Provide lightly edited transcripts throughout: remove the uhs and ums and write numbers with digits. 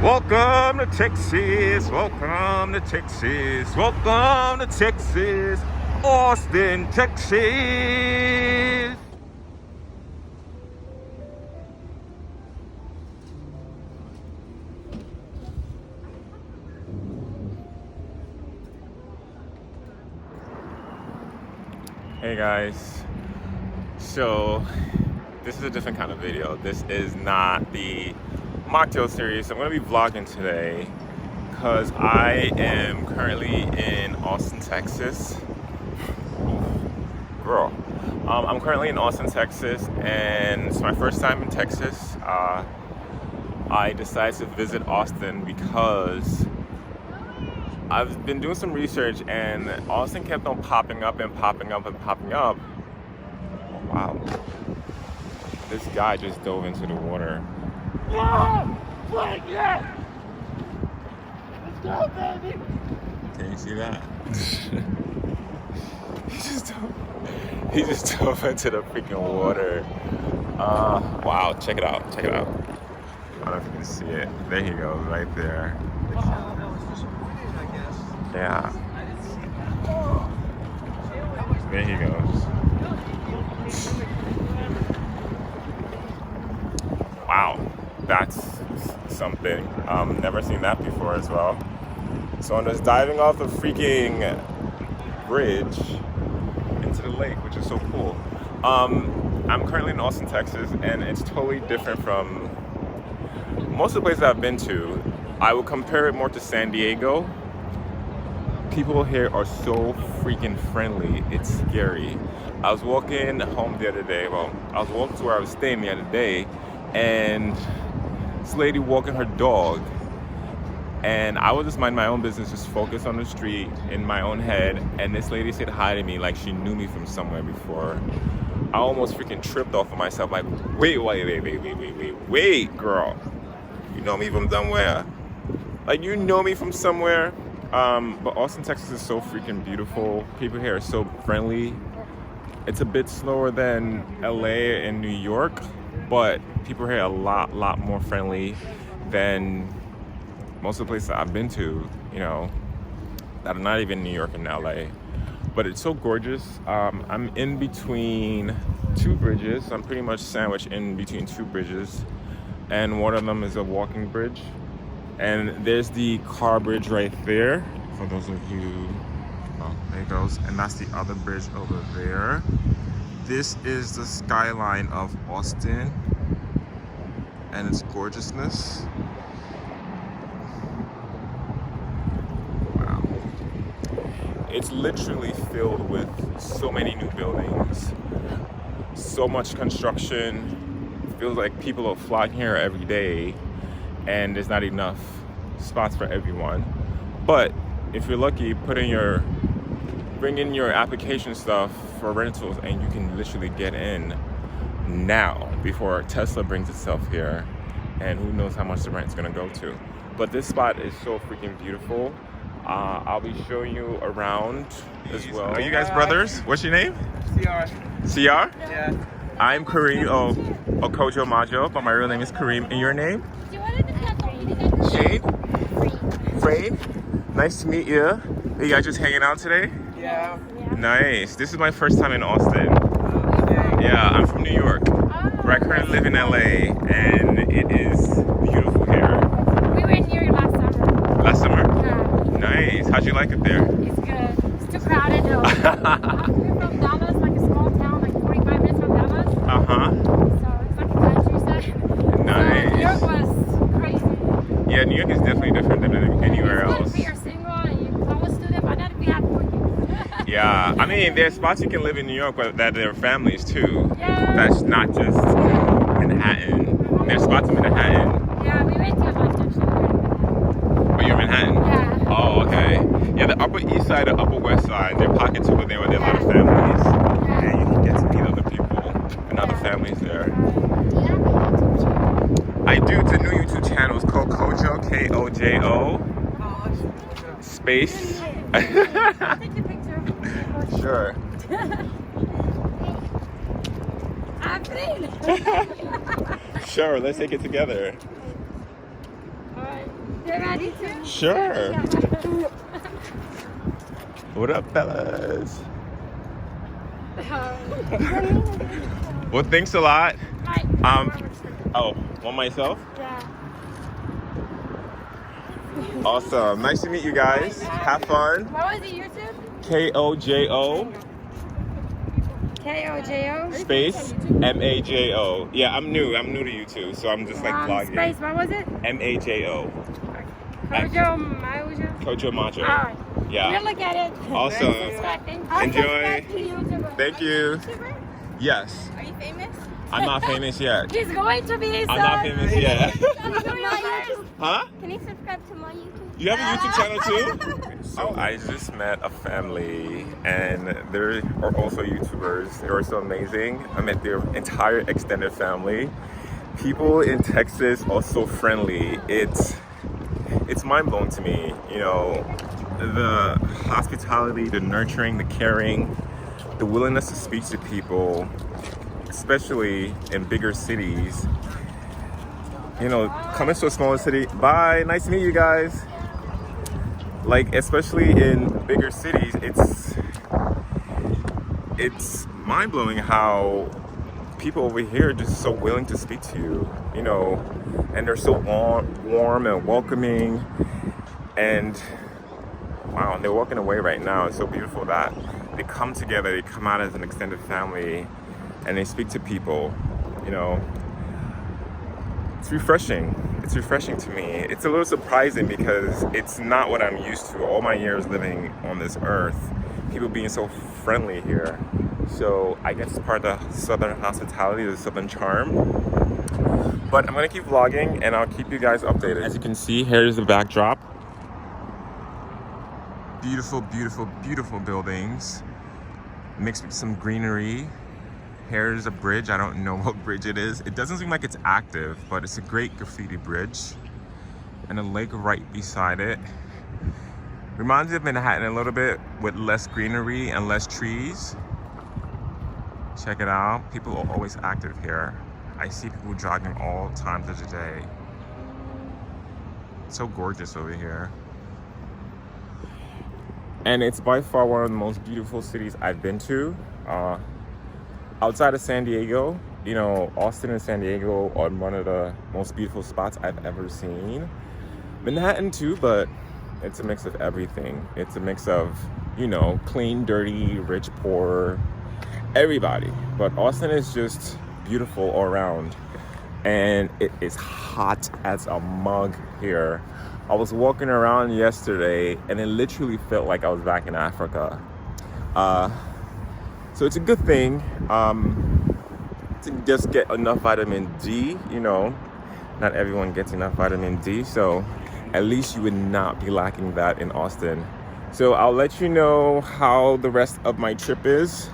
Welcome to Texas, welcome to Texas, welcome to Texas, Austin, Texas. Hey guys, so this is a different kind of video. This is not the mocktail series. I'm going to be vlogging today because I am currently in Austin, Texas. Girl. I'm currently in Austin, Texas, and it's my first time in Texas. I decided to visit Austin because I've been doing some research and Austin kept on popping up and popping up and popping up. Oh, wow. This guy just dove into the water. Whoa! Yeah! Let's go, baby! Can you see that? he just dove into the freaking water. Wow, check it out, check it out. I don't know if you can see it. There he goes, right there. Yeah. There he goes. Wow, that's something. Never seen that before as well. So I'm just diving off the freaking bridge into the lake, which is so cool. I'm currently in Austin, Texas, and it's totally different from most of the places I've been to. I would compare it more to San Diego. People here are so freaking friendly, it's scary. I was walking home the other day, I was walking to where I was staying the other day, and this lady walking her dog, and I was just minding my own business, just focused on the street in my own head, and this lady said hi to me like she knew me from somewhere before. I almost freaking tripped off of myself, like, wait, girl, you know me from somewhere? Like, you know me from somewhere? But Austin, Texas is so freaking beautiful. People here are so friendly. It's a bit slower than LA and New York, but people here are a lot more friendly than most of the places I've been to, you know, that are not even New York and LA. But it's so gorgeous. I'm in between two bridges. I'm pretty much sandwiched in between two bridges, and one of them is a walking bridge. And there's the car bridge right there. For those of you, oh, there it goes. And that's the other bridge over there. This is the skyline of Austin and its gorgeousness. Wow. It's literally filled with so many new buildings, so much construction. It feels like people are flying here every day, and there's not enough spots for everyone. But if you're lucky, bring in your application stuff for rentals, and you can literally get in now before Tesla brings itself here, and who knows how much the rent's gonna go to. But this spot is so freaking beautiful. I'll be showing you around as well. Are you guys brothers? What's your name? CR. CR? Yeah. I'm Kareem Okojo Majo, but my real name is Kareem. And your name? Shane? Frayne? Nice to meet you. Are you guys just hanging out today? Yeah. Nice. This is my first time in Austin. Yeah, I'm from New York. But I currently live in LA, and it is beautiful here. We were here last summer. Last summer? Yeah. Nice. How'd you like it there? It's good. It's too crowded though. We're from Dallas, like a small town, like 45 minutes from Dallas. Uh-huh. So it's like a countryside. Nice. So New York was crazy. Yeah, New York is definitely different than anywhere It's good else. if you're single and you're a student, but not if you have work. Yeah, I mean, there's spots you can live in New York, but that there are families too. Yeah. That's not just Manhattan. There's spots in Manhattan. Yeah, we went to a bunch of shit. Oh, you're Manhattan? Yeah. Oh, okay. Yeah, the Upper East Side, the Upper West Side, there are pockets over there where there are a lot of families. Yeah. And you can get to meet other people and other families there. I do. It's a new YouTube channel. It's called Kojo, Kojo, space. I'll take a picture. Sure. I'm free. Sure, let's take it together. All right. You're ready to? Sure. What up, fellas? Well, thanks a lot. Oh, one myself? Yeah. Awesome. Nice to meet you guys. Have fun. What was it, YouTube? KOJO KOJO? space MAJO. Yeah, I'm new. I'm new to YouTube, so I'm just like vlogging. Space, what was it? MAJO. Kojo Majo? Kojo Majo. Alright. Yeah. We'll look at it. Awesome. Enjoy. YouTuber. Thank you. Yes. Are you famous? I'm not famous yet. He's going to be, I'm not famous yet. Huh? Can you subscribe to my YouTube? You have a YouTube channel too? So I just met a family and they are also YouTubers. They were so amazing. I met their entire extended family. People in Texas are so friendly. It's mind-blowing to me, you know, the hospitality, the nurturing, the caring, the willingness to speak to people, especially in bigger cities. You know, coming to a smaller city, bye, nice to meet you guys. Like, especially in bigger cities, it's mind-blowing how people over here are just so willing to speak to you, you know, and they're so warm and welcoming, and wow, they're walking away right now. It's so beautiful that they come together, they come out as an extended family, and they speak to people, you know. It's refreshing. It's refreshing to me. It's a little surprising because it's not what I'm used to all my years living on this earth. People being so friendly here. So I guess it's part of the southern hospitality, the southern charm. But I'm gonna keep vlogging and I'll keep you guys updated. As you can see, here's the backdrop. Beautiful, beautiful, beautiful buildings mixed with some greenery. Here's a bridge. I don't know what bridge it is. It doesn't seem like it's active, but it's a great graffiti bridge. And a lake right beside it. Reminds me of Manhattan a little bit with less greenery and less trees. Check it out. People are always active here. I see people jogging all times of the day. It's so gorgeous over here. And it's by far one of the most beautiful cities I've been to. Outside of San Diego, you know, Austin and San Diego are one of the most beautiful spots I've ever seen. Manhattan too, but it's a mix of everything. It's a mix of, you know, clean, dirty, rich, poor, everybody. But Austin is just beautiful all around. And it is hot as a mug here. I was walking around yesterday and it literally felt like I was back in Africa. So it's a good thing to just get enough vitamin D, you know. Not everyone gets enough vitamin D, so at least you would not be lacking that in Austin. So I'll let you know how the rest of my trip is.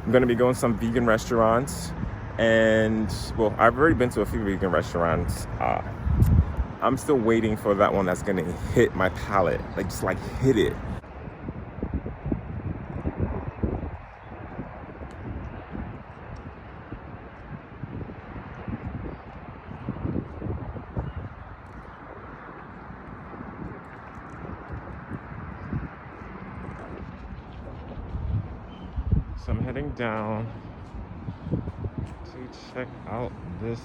I'm gonna be going to some vegan restaurants and, well, I've already been to a few vegan restaurants. I'm still waiting for that one that's gonna hit my palate, like just like hit it. So I'm heading down to check out this.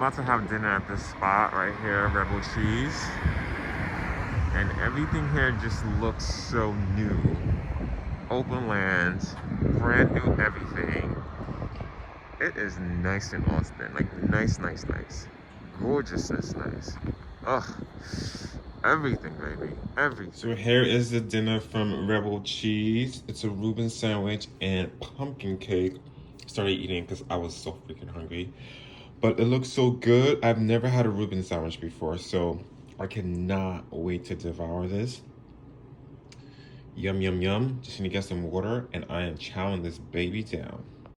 about to have dinner at this spot right here, Rebel Cheese. And everything here just looks so new. Open lands, brand new everything. It is nice in Austin, like nice. Gorgeousness nice. Ugh, everything baby, everything. So here is the dinner from Rebel Cheese. It's a Reuben sandwich and pumpkin cake. Started eating because I was so freaking hungry. But it looks so good. I've never had a Reuben sandwich before, so I cannot wait to devour this. Yum, yum, yum. Just need to get some water, and I am chowing this baby down.